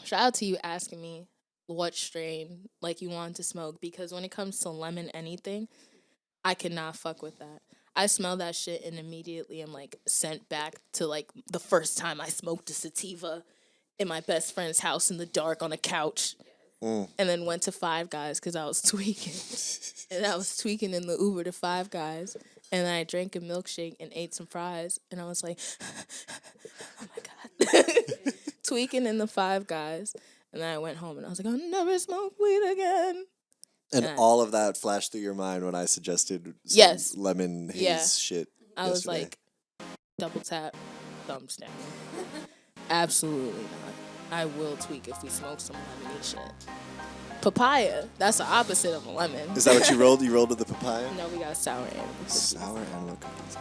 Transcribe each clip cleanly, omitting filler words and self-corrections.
Shout out to you asking me what strain like you want to smoke, because when it comes to lemon anything, I cannot fuck with that. I smell that shit and immediately am like sent back to like the first time I smoked a sativa in my best friend's house in the dark on a couch. And then went to Five Guys because I was tweaking. And I was tweaking in the Uber to Five Guys. And then I drank a milkshake and ate some fries. And I was like, oh my God. Tweaking in the Five Guys. And then I went home and I was like, I'll never smoke weed again. And all of that flashed through your mind when I suggested some lemon haze shit I was like, double tap, thumbs down. Absolutely not. I will tweak if we smoke some lemony shit. Papaya, that's the opposite of a lemon. Is that what you rolled? You rolled with the papaya? No, we got sour animal cookies. Sour animal cookies.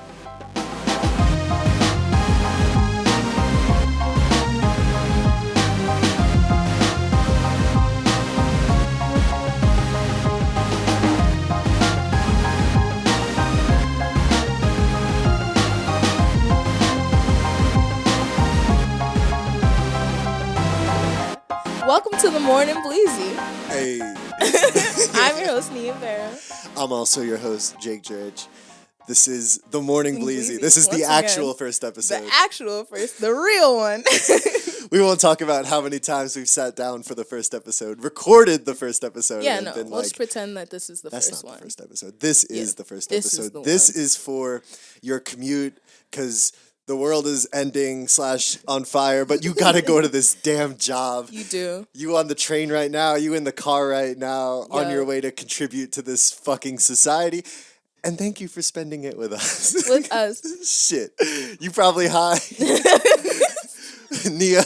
Welcome to the morning Bleezy. Hey. I'm your host, Nia Vera. I'm also your host, Jake George. This is the morning Bleezy. This is Once the actual again, first episode. The real one. We won't talk about how many times we've sat down for the first episode, recorded the first episode. Yeah, and no, been let's like, pretend that this is the that's first not one. The first episode. This is the first this is episode. the This one. is for your commute because the world is ending / on fire, but you gotta go to this damn job. You do. You on the train right now, you in the car right now, on your way to contribute to this fucking society. And thank you for spending it with us. With us. Shit. You probably high. Nia.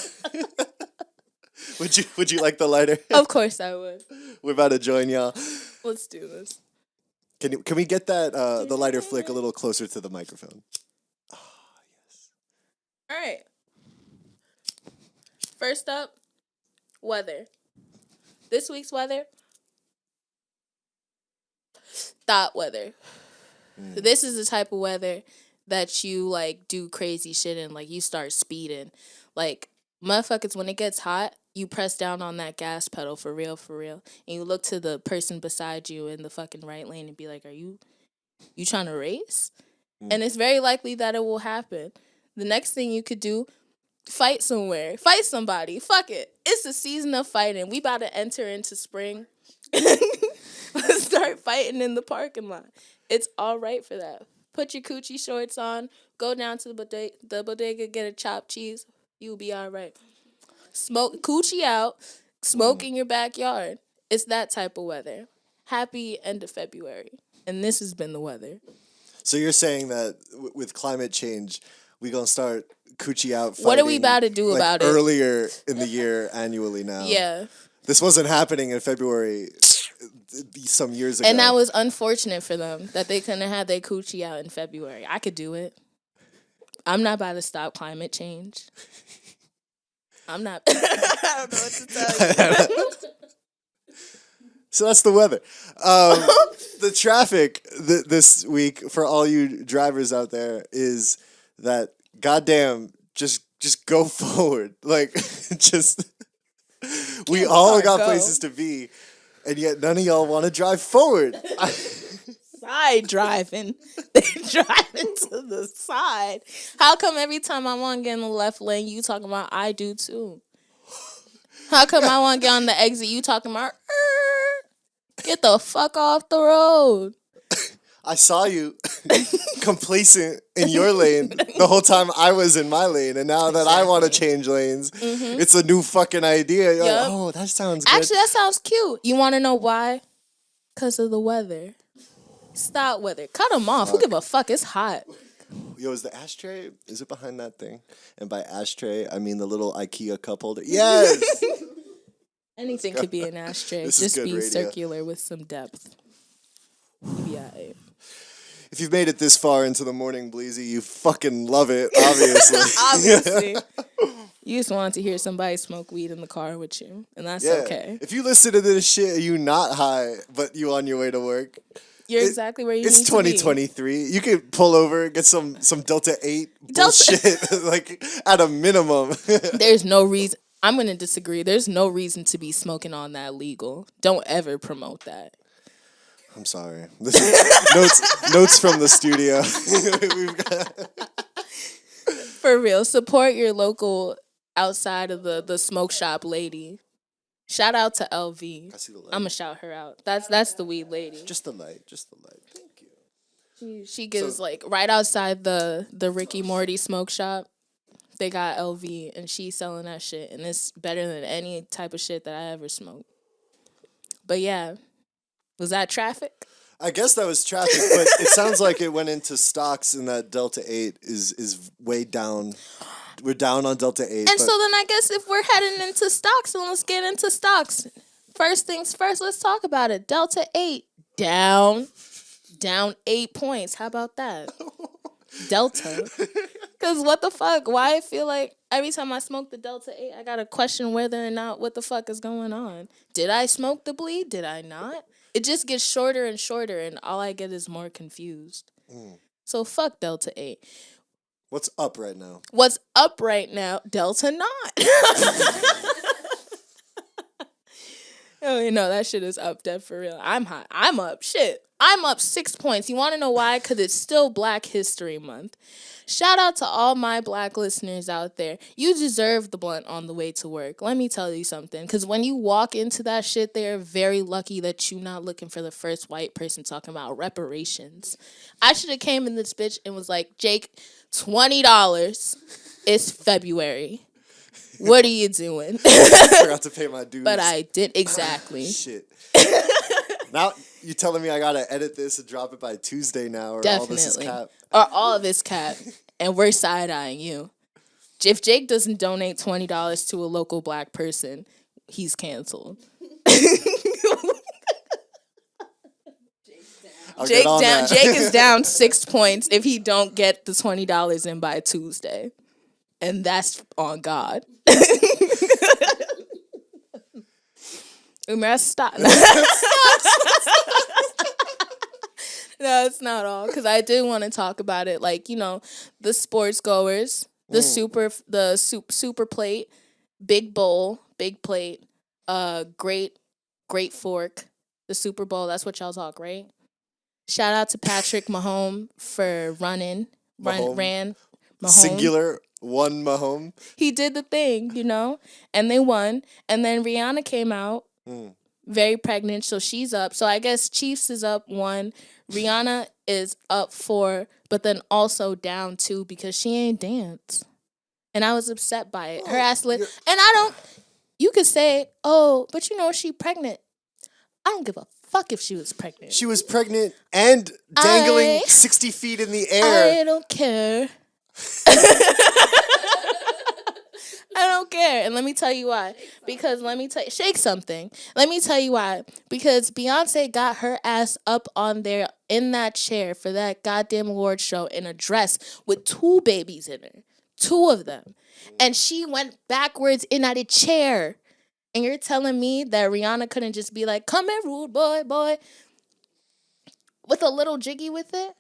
Would you like the lighter? Of course I would. We're about to join y'all. Let's do this. Can we get that the lighter flick a little closer to the microphone? All right. First up, weather. This week's weather, thought weather. So this is the type of weather that you like do crazy shit and like you start speeding. Like motherfuckers, when it gets hot, you press down on that gas pedal for real, and you look to the person beside you in the fucking right lane and be like, "Are you trying to race?" And it's very likely that it will happen. The next thing you could do, fight somewhere. Fight somebody. Fuck it. It's the season of fighting. We about to enter into spring. Let's start fighting in the parking lot. It's all right for that. Put your coochie shorts on. Go down to the bodega, get a chopped cheese. You'll be all right. Smoke coochie out. Smoke in your backyard. It's that type of weather. Happy end of February. And this has been the weather. So you're saying that with climate change, we gonna start coochie out fighting, what are we about to do like about it? Earlier in the year, annually now. Yeah. This wasn't happening in February some years ago. And that was unfortunate for them that they couldn't have their coochie out in February. I could do it. I'm not about to stop climate change. I'm not. I don't know what to tell you. So that's the weather. The traffic this week for all you drivers out there is that goddamn just go forward. Like just we all got places to be, and yet none of y'all want to drive forward. Side driving. They driving to the side. How come every time I want to get in the left lane, you talking about I do too? How come I want to get on the exit, you talking about get the fuck off the road? I saw you complacent in your lane the whole time I was in my lane, and now that I want to change lanes, it's a new fucking idea. You're like, oh, that sounds good. Actually, that sounds cute. You want to know why? Because of the weather. Stop weather. Cut them off. Who give a fuck? It's hot. Yo, is the ashtray, is it behind that thing? And by ashtray, I mean the little IKEA cup holder. Yes! Anything could be an ashtray. Just be radio. Circular with some depth. Yeah. If you've made it this far into the morning, Bleezy, you fucking love it, obviously. Obviously. You just want to hear somebody smoke weed in the car with you, and that's okay. If you listen to this shit, you not high, but you on your way to work. You're exactly where you need to be. It's 2023. You could pull over, get some Delta 8 bullshit, like, at a minimum. There's no reason. I'm going to disagree. There's no reason to be smoking on that legal. Don't ever promote that. I'm sorry. This is notes from the studio. We've got... For real, support your local outside of the smoke shop lady. Shout out to LV. I see the light. I'm gonna shout her out. That's the weed lady. Just the light. Thank you. She gives like right outside the Ricky Morty smoke shop. They got LV and she's selling that shit, and it's better than any type of shit that I ever smoked. But yeah, was that traffic? I guess that was traffic, but it sounds like it went into stocks, and that Delta 8 is way down. We're down on Delta 8. And so then I guess if we're heading into stocks, then let's get into stocks. First things first, let's talk about it. Delta 8 down 8 points. How about that? Delta. Because what the fuck? Why I feel like every time I smoke the Delta 8, I got to question whether or not what the fuck is going on. Did I smoke the bleed? Did I not? It just gets shorter and shorter, and all I get is more confused. So fuck Delta 8. What's up right now? What's up right now? Delta not. Oh, you know, that shit is up, dead for real. I'm hot. I'm up. Shit. I'm up 6 points. You want to know why? Because it's still Black History Month. Shout out to all my black listeners out there. You deserve the blunt on the way to work. Let me tell you something. Because when you walk into that shit, they're very lucky that you're not looking for the first white person talking about reparations. I should have came in this bitch and was like, Jake, $20. It's February. What are you doing? I forgot to pay my dues. But I did. Exactly. Shit. Now you telling me I gotta edit this and drop it by Tuesday now, or Definitely. all this is cap? Or all of this cap. And we're side-eyeing you. If Jake doesn't donate $20 to a local black person, he's canceled. Jake is down 6 points if he don't get the $20 in by Tuesday. And that's on God. Umar, stop. No, it's not all. Because I did want to talk about it. Like, you know, the sports goers, the super plate, big bowl, big plate, great fork, the Super Bowl. That's what y'all talk, right? Shout out to Patrick Mahomes for ran Mahomes. Singular one Mahomes. He did the thing, you know, and they won. And then Rihanna came out, very pregnant, so she's up. So I guess Chiefs is up 1. Rihanna is up 4, but then also down 2 because she ain't dance. And I was upset by it. Her ass lit. And I don't, you could say, oh, but you know, she pregnant. I don't give a fuck if she was pregnant. She was pregnant and dangling 60 feet in the air. I don't care. I don't care. And let me tell you why. Because shake something. Let me tell you why. Because Beyonce got her ass up on there in that chair for that goddamn award show in a dress with 2 babies in her. 2 of them. And she went backwards in that chair. And you're telling me that Rihanna couldn't just be like, come here, rude boy, with a little jiggy with it?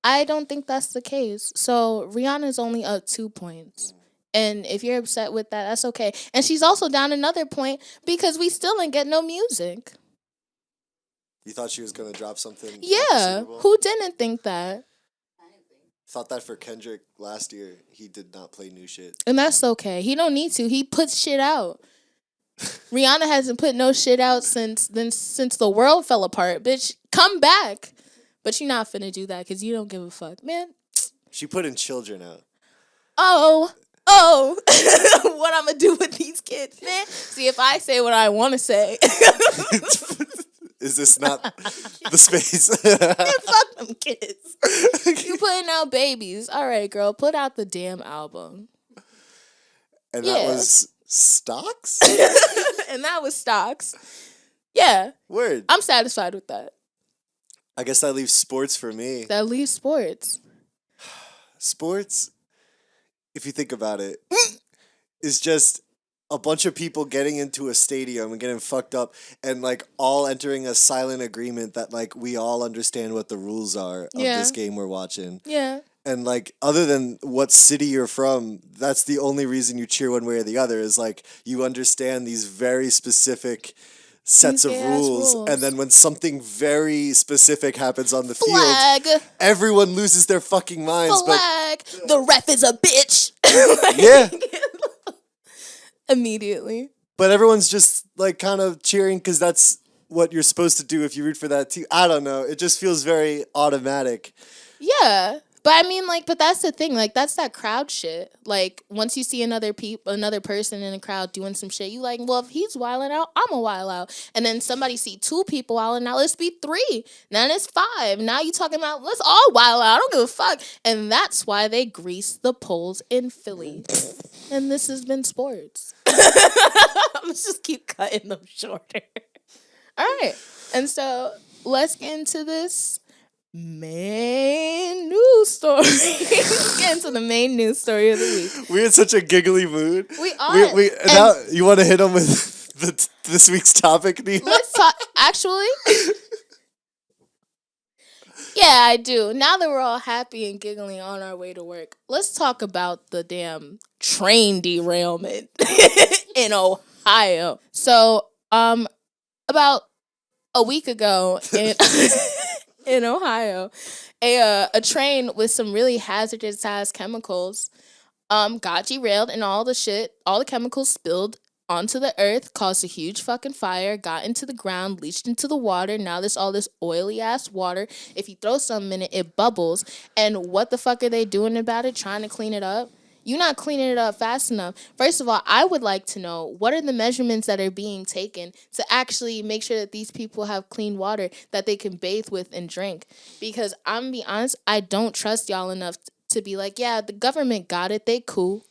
I don't think that's the case. So Rihanna's only up 2 points. And if you're upset with that, that's okay. And she's also down another point because we still didn't get no music. You thought she was going to drop something? Yeah. Who didn't think that? Thought that for Kendrick last year. He did not play new shit. And that's okay. He don't need to. He puts shit out. Rihanna hasn't put no shit out since the world fell apart. Bitch, come back. But you're not finna do that because you don't give a fuck, man. She put in Children out. Oh, what I'm gonna do with these kids, man? See, if I say what I want to say. Is this not the space? Fuck them kids. You putting out babies. All right, girl, put out the damn album. And that was stocks? And that was stocks. Yeah. Word. I'm satisfied with that. I guess that leaves sports for me. That leaves sports. Sports, if you think about it, is just a bunch of people getting into a stadium and getting fucked up and like all entering a silent agreement that like we all understand what the rules are of this game we're watching. Yeah. and like other than what city you're from, that's the only reason you cheer one way or the other is like you understand these very specific sets of rules, and then when something very specific happens on the Flag. field, everyone loses their fucking minds. Flag. The ref is a bitch. Yeah. Immediately. But everyone's just like kind of cheering because that's what you're supposed to do if you root for that team. I don't know. It just feels very automatic. Yeah. But I mean, like, but that's the thing. Like, that's that crowd shit. Like, once you see another person in a crowd doing some shit, you like, well, if he's wilding out, I'm a wild out. And then somebody see 2 people wilding out, let's be 3. Then it's 5. Now you talking about let's all wild out. I don't give a fuck. And that's why they grease the poles in Philly. And this has been sports. I'm just keep cutting them shorter. All right. And so let's get into this main news story. Let's get into the main news story of the week. We're in such a giggly mood. We are. We now you want to hit them with this week's topic, Nia? Let's talk. Actually, yeah, I do. Now that we're all happy and giggling on our way to work, let's talk about the damn train derailment in Ohio. So, about a week ago in Ohio, a train with some really hazardous ass chemicals got derailed, and all the chemicals spilled onto the earth, caused a huge fucking fire, got into the ground, leached into the water. Now there's all this oily ass water. If you throw something in it, it bubbles. And what the fuck are they doing about it? Trying to clean it up? You're not cleaning it up fast enough. First of all, I would like to know, what are the measurements that are being taken to actually make sure that these people have clean water that they can bathe with and drink? Because I'm gonna be honest, I don't trust y'all enough to be like, yeah, the government got it, they cool.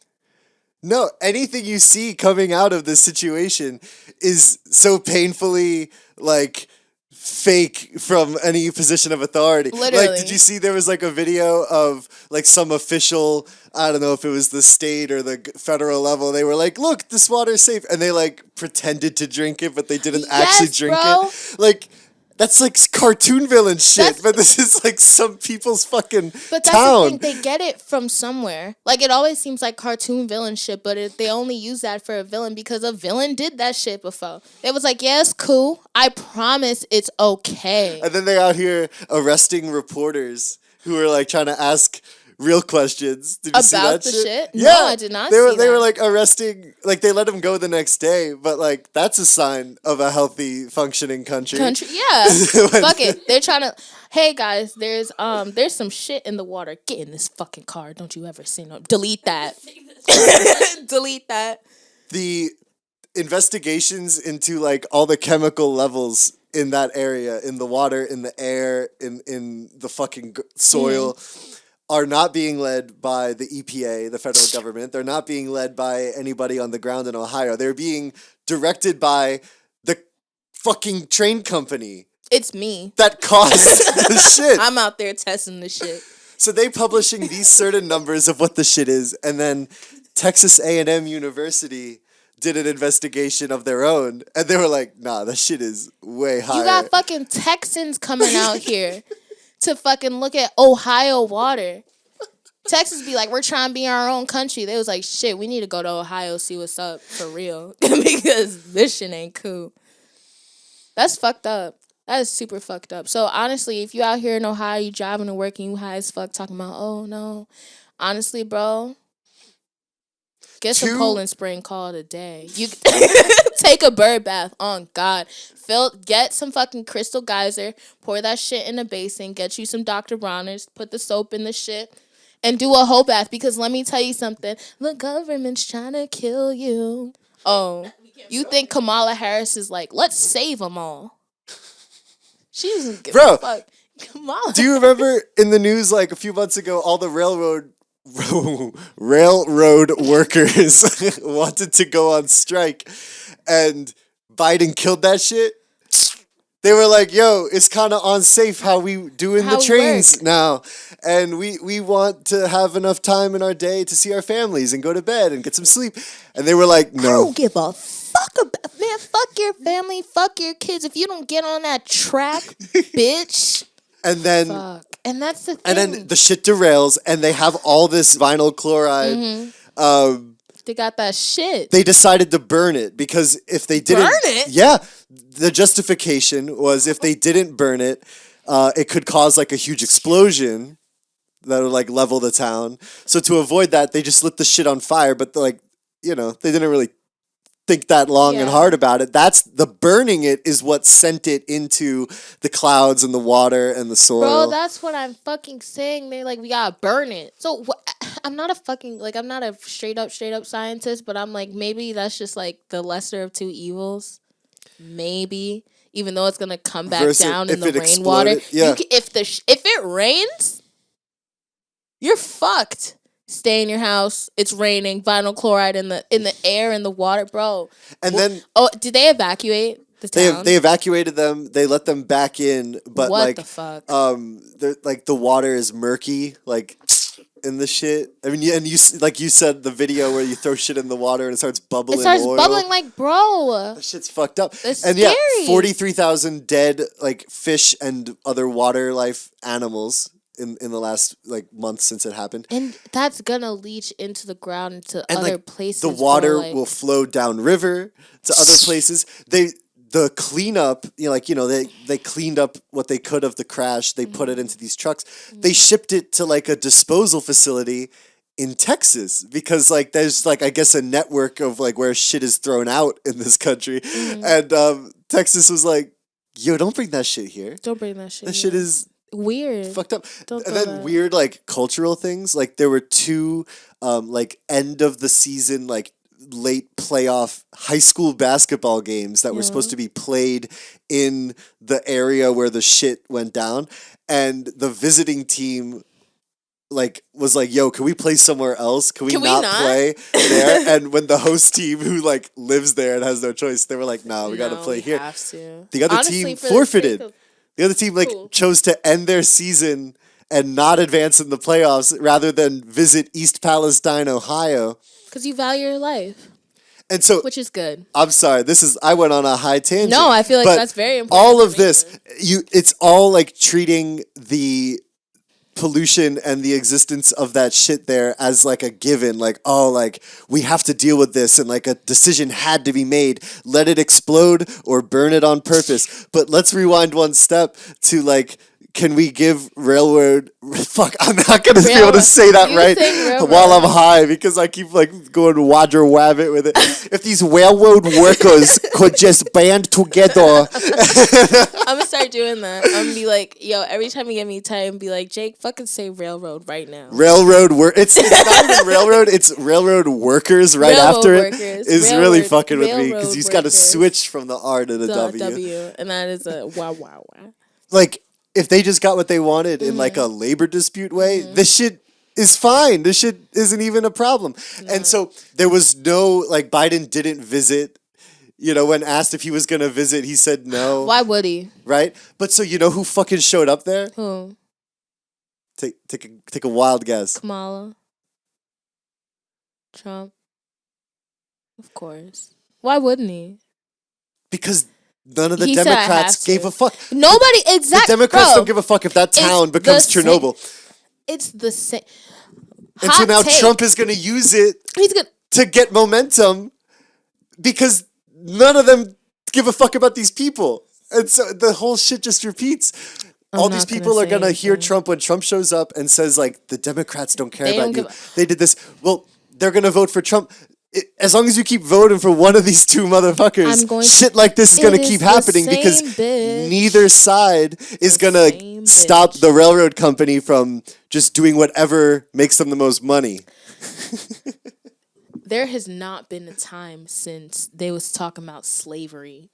No, anything you see coming out of this situation is so painfully like fake from any position of authority. Literally. Like, did you see there was like a video of like some official, I don't know if it was the state or the federal level, they were like, look, this water's safe, and they like pretended to drink it, but they didn't actually drink it. Like, that's like cartoon villain shit, but this is like some people's fucking But that's town. the thing, they get it from somewhere. Like, it always seems like cartoon villain shit, but they only use that for a villain because a villain did that shit before. It was like, yeah, it's cool. I promise it's okay. And then they're out here arresting reporters who are like trying to ask real questions. Did you see that shit? Yeah, No, I did not they see were that. like arresting, like they let him go the next day, but like that's a sign of a healthy, functioning country. Yeah. Fuck it. They're trying to, hey guys, there's some shit in the water. Get in this fucking car. Don't you ever see no. Delete that. Delete that. The investigations into like all the chemical levels in that area, in the water, in the air, in the fucking soil, are not being led by the EPA, the federal government. They're not being led by anybody on the ground in Ohio. They're being directed by the fucking train company. It's me. That caused the shit. I'm out there testing the shit. So they publishing these certain numbers of what the shit is, and then Texas A&M University did an investigation of their own, and they were like, nah, that shit is way higher. You got fucking Texans coming out here to fucking look at Ohio water. Texas be like, we're trying to be our own country. They was like, shit, we need to go to Ohio, see what's up for real. Because this shit ain't cool. That's fucked up. That is super fucked up. So honestly, if you out here in Ohio, you driving to work and you high as fuck talking about, oh no. Honestly, bro, get some Poland Spring, call it a day. You take a bird bath on God. Get some fucking Crystal Geyser, pour that shit in a basin, get you some Dr. Bronner's, put the soap in the shit, and do a whole bath. Because let me tell you something, the government's trying to kill you. Oh, you think Kamala Harris is like, let's save them all? She doesn't give a fuck. Kamala. Do you remember in the news like a few months ago, all the railroad workers wanted to go on strike, and Biden killed that shit? They were like, yo, it's kind of unsafe how we doing the trains now. And we want to have enough time in our day to see our families and go to bed and get some sleep. And they were like, no. I don't give a fuck about, man, fuck your family, fuck your kids. If you don't get on that track, bitch. And then And that's the thing. And then the shit derails, and they have all this vinyl chloride. They got that shit. They decided to burn it because if they didn't... Burn it? Yeah. The justification was if they didn't burn it, it could cause like a huge explosion that would like level the town. So to avoid that, they just lit the shit on fire, but like, you know, they didn't really think that long and hard about it. That's the burning it is what sent it into the clouds and the water and the soil. Bro, that's what I'm fucking saying. They're like, we gotta burn it. So I'm not a fucking I'm not a straight up scientist, but I'm like, maybe that's just like the lesser of two evils. Maybe, even though it's gonna come back down in the rainwater. Yeah. If it rains, you're fucked. Stay in your house. It's raining. Vinyl chloride in the air and the water, bro. And then did they evacuate the town? They evacuated them. They let them back in, but what like the fuck? Like the water is murky, like in the shit. I mean, and you like you said the video where you throw shit in the water and it starts bubbling. It starts oil. bubbling like, bro. That shit's fucked up. That's and scary. Yeah, 43,000 dead like fish and other water life animals in the last like month since it happened. And that's gonna leach into the ground into and, other like, places. The water bro, like... will flow downriver to other places. The cleanup, they cleaned up what they could of the crash. They put it into these trucks. They shipped it to like a disposal facility in Texas because like there's like I guess a network of like where shit is thrown out in this country, and Texas was like, "Yo, don't bring that shit here. Don't bring that shit. That shit is weird, fucked up." Don't and then weird like cultural things. Like there were two like end of the season like late playoff high school basketball games that were supposed to be played in the area where the shit went down, and the visiting team like was like, "Yo, can we play somewhere else? Can we not play there?" And when the host team who like lives there and has no choice, they were like, "No, we gotta play here." Have to. The other team forfeited. The other team like chose to end their season and not advance in the playoffs rather than visit East Palestine, Ohio. Because you value your life. And so, which is good. I'm sorry. I went on a high tangent. No, I feel like that's very important. All of this, it's all like treating the pollution and the existence of that shit there as like a given, like, oh, like we have to deal with this and like a decision had to be made. Let it explode or burn it on purpose. But let's rewind one step to like, can we give railroad... Fuck, I'm not going to be able to say that right while I'm high because I keep like going wadger wabbit with it. If these railroad workers could just band together... I'm going to start doing that. I'm going to be like, yo, every time you get me tight, be like, Jake, fucking say railroad right now. Railroad work. It's not even railroad, it's railroad workers right after it. Is really fucking with me because he's got to switch from the R to the W. And that is a wow. Like... If they just got what they wanted in like a labor dispute way, this shit is fine. This shit isn't even a problem. No. And so there was no, like Biden didn't visit, when asked if he was going to visit, he said no. Why would he? Right? But so you know who fucking showed up there? Who? Take a wild guess. Kamala. Trump. Of course. Why wouldn't he? Because... None of the Democrats gave a fuck. Nobody, exactly. The Democrats don't give a fuck if that town becomes Chernobyl. It's the same. And so now Trump is going to use it to get momentum because none of them give a fuck about these people. And so the whole shit just repeats. All these people are going to hear Trump when Trump shows up and says, like, the Democrats don't care about you. They did this. Well, they're going to vote for Trump. As long as you keep voting for one of these two motherfuckers, shit like this is going to keep happening because neither side is going to stop the railroad company from just doing whatever makes them the most money. There has not been a time since they was talking about slavery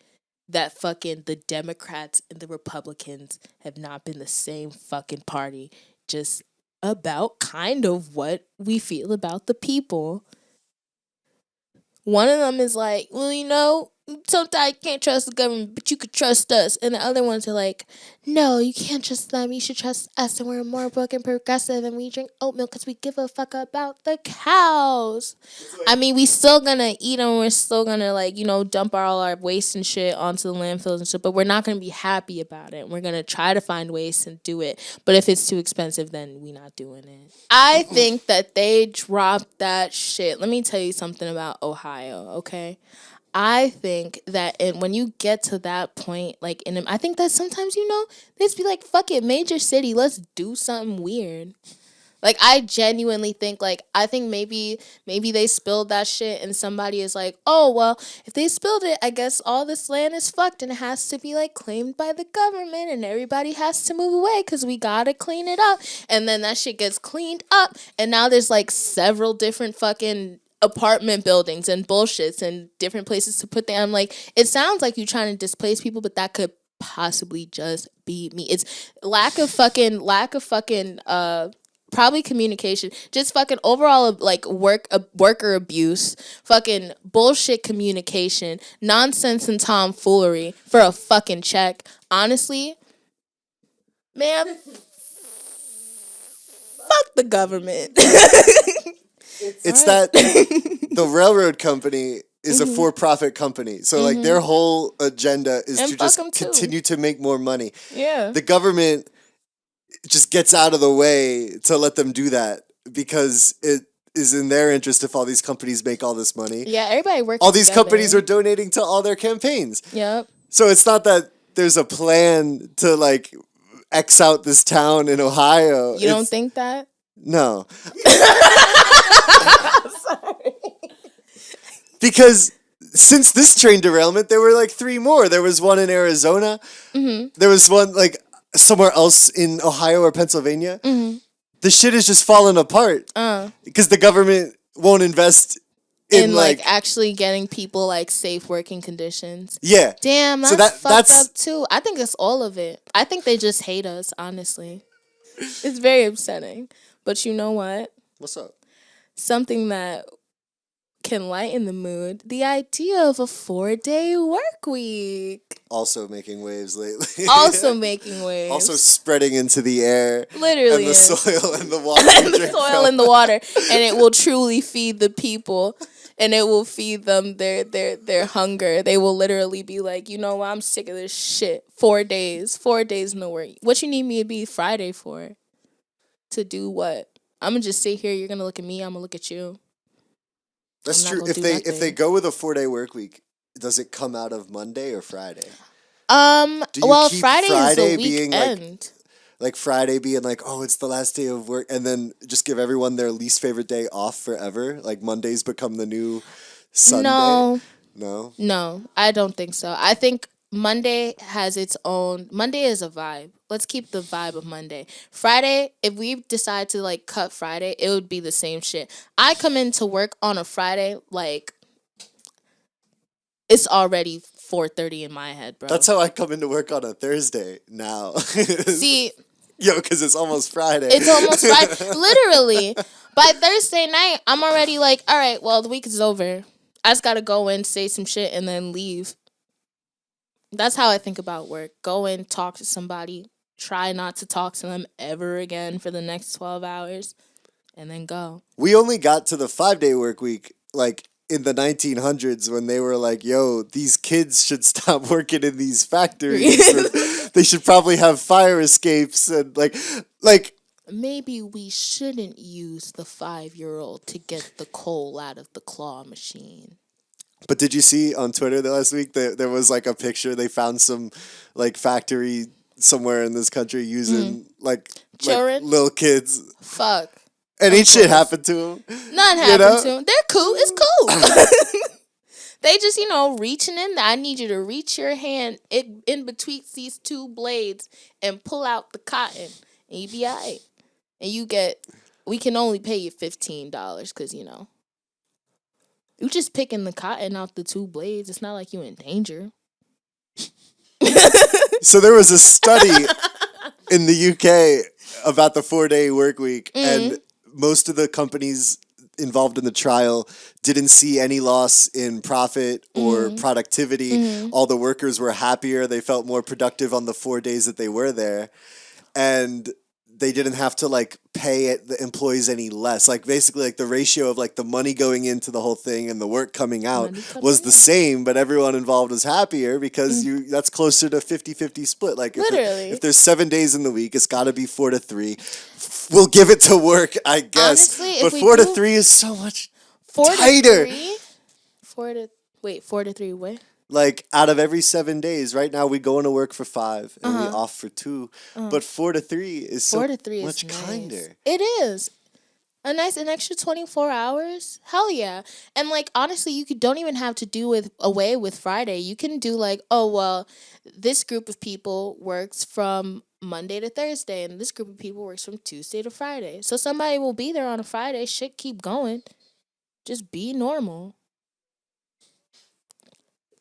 that fucking the Democrats and the Republicans have not been the same fucking party, just about kind of what we feel about the people. One of them is like, well, sometimes you can't trust the government, but you could trust us. And the other ones are like, no, you can't trust them. You should trust us, and we're more woke and progressive, and we drink oat milk because we give a fuck about the cows. I mean, we still gonna eat them. We're still gonna dump all our waste and shit onto the landfills and shit. But we're not gonna be happy about it. We're gonna try to find ways to do it. But if it's too expensive, then we not doing it. I think that they dropped that shit. Let me tell you something about Ohio, okay? I think that when you get to that point, I think that sometimes, they just be like, fuck it, major city, let's do something weird. Like, I genuinely think, I think maybe they spilled that shit and somebody is like, oh, well, if they spilled it, I guess all this land is fucked and it has to be, claimed by the government and everybody has to move away because we gotta clean it up. And then that shit gets cleaned up and now there's, several different fucking apartment buildings and bullshits and different places to put them. I'm like, it sounds like you're trying to displace people, but that could possibly just be me. It's lack of fucking probably communication, just fucking overall worker abuse, fucking bullshit communication, nonsense and tomfoolery for a fucking check. Honestly, man, fuck the government. It's that the railroad company is a for-profit company. So their whole agenda is to just continue to make more money. Yeah. The government just gets out of the way to let them do that because it is in their interest if all these companies make all this money. Yeah, everybody works all these together. Companies are donating to all their campaigns. Yep. So it's not that there's a plan to X out this town in Ohio. You don't think that? No. Sorry. Because since this train derailment, there were 3 more. There was one in Arizona. Mm-hmm. There was one somewhere else in Ohio or Pennsylvania. Mm-hmm. The shit is just falling apart because the government won't invest in actually getting people safe working conditions. Yeah. Damn, that's fucked up too. I think it's all of it. I think they just hate us, honestly. It's very upsetting. But you know what? What's up? Something that can lighten the mood. The idea of a 4-day work week. Also making waves lately. Also making waves. Also spreading into the air. Literally. And the soil and the water. And the soil and the water. And it will truly feed the people. And it will feed them their hunger. They will literally be like, you know what? I'm sick of this shit. 4 days. 4 days no work. What you need me to be Friday for? To do what? I'm going to just sit here. You're going to look at me. I'm going to look at you. That's true. If they go with a 4-day work week, does it come out of Monday or Friday? Friday is the weekend. Friday being oh, it's the last day of work, and then just give everyone their least favorite day off forever. Mondays become the new Sunday. No, I don't think so. I think Monday has its own. Monday is a vibe. Let's keep the vibe of Monday. Friday, if we decide to cut Friday, it would be the same shit. I come into work on a Friday it's already 4:30 in my head, bro. That's how I come into work on a Thursday now. See, because it's almost Friday. It's almost Friday. Literally. By Thursday night, I'm already all right, well, the week is over. I just got to go in, say some shit, and then leave. That's how I think about work. Go in, talk to somebody, try not to talk to them ever again for the next 12 hours, and then go. We only got to the 5-day work week, in the 1900s when they were yo, these kids should stop working in these factories. They should probably have fire escapes and maybe we shouldn't use the 5-year-old to get the coal out of the claw machine. But did you see on Twitter last week that there was a picture? They found some factory somewhere in this country using children, little kids. Fuck. And ain't shit happened to them. None happened to them. They're cool. It's cool. They just, reaching in there. I need you to reach your hand in between these 2 blades and pull out the cotton. And you be all right. And we can only pay you $15 because, you just picking the cotton out the 2 blades. It's not like you in danger. So there was a study in the UK about the 4-day work week, and most of the companies involved in the trial didn't see any loss in profit or productivity. All the workers were happier. They felt more productive on the 4 days that they were there. And they didn't have to like pay the employees any less. Like basically like the ratio of like the money going into the whole thing and the work coming out was the same, but everyone involved was happier because that's closer to 50-50 split. Like if there's 7 days in the week, it's got to be 4 to 3. We'll give it to work, I guess. Honestly, but 4 to 3 is so much 4 tighter. To 3? 4 to 3 what? Like out of every 7 days, right now we go into work for 5 and we off for 2. But 4 to 3 is so much kinder. It is. An extra 24 hours? Hell yeah. And like honestly, you don't even have to do away with Friday. You can do like, oh well, this group of people works from Monday to Thursday and this group of people works from Tuesday to Friday. So somebody will be there on a Friday. Shit keep going. Just be normal.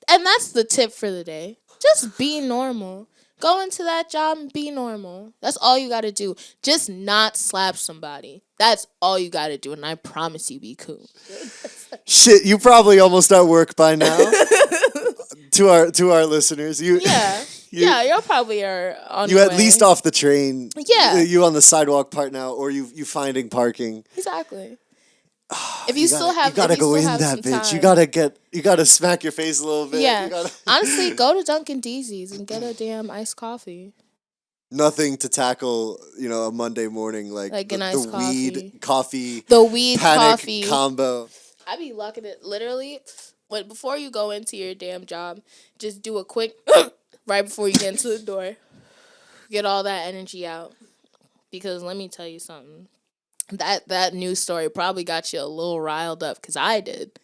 And that's the tip for the day. Just be normal. Go into that job and be normal. That's all you got to do. Just not slap somebody. That's all you got to do. And I promise you be cool. Shit, you probably almost at work by now. to our listeners. Yeah, you probably are on you your at way. least off the train. Yeah. You on the sidewalk part now, or you finding parking. Exactly. If you gotta go in that bitch. You gotta smack your face a little bit. Yeah. Honestly, go to Dunkin' D's and get a damn iced coffee. Nothing to tackle, a Monday morning like an iced the weed coffee. The weed panic coffee combo. I be lucking it literally. Before you go into your damn job, just do a quick right before you get into the door. Get all that energy out. Because let me tell you something. That news story probably got you a little riled up because I did.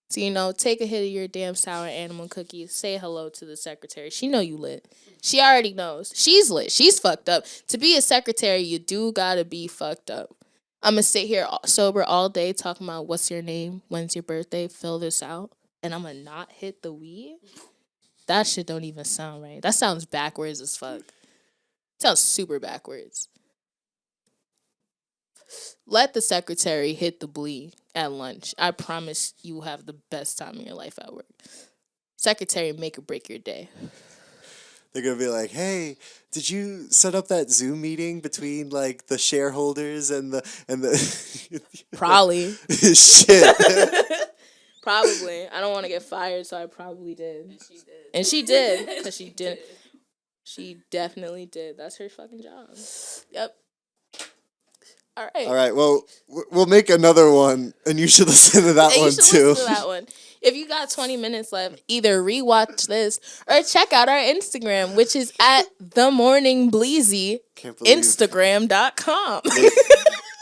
So, take a hit of your damn sour animal cookies. Say hello to the secretary. She know you lit. She already knows. She's lit. She's fucked up. To be a secretary, you do gotta be fucked up. I'm gonna sit here sober all day talking about what's your name, when's your birthday, fill this out, and I'm gonna not hit the weed? That shit don't even sound right. That sounds backwards as fuck. Sounds super backwards. Let the secretary hit the blee at lunch. I promise you will have the best time in your life at work. Secretary make or break your day. They're gonna be like, "Hey, did you set up that Zoom meeting between like the shareholders and the Probably. Shit. Probably. I don't want to get fired, so I probably did. And she did. Because she did. She definitely did. That's her fucking job. Yep. All right. Well, we'll make another one, and you should listen to that one too. Listen to that one. If you got 20 minutes left, either rewatch this or check out our Instagram, which is at themorningbleezy. Instagram.com.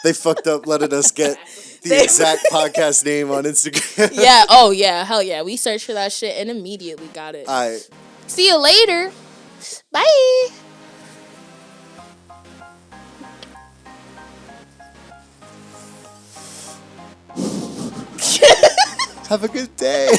They fucked up letting us get the exact podcast name on Instagram. Yeah. Oh, yeah. Hell yeah. We searched for that shit and immediately got it. All right. See you later. Bye. Have a good day.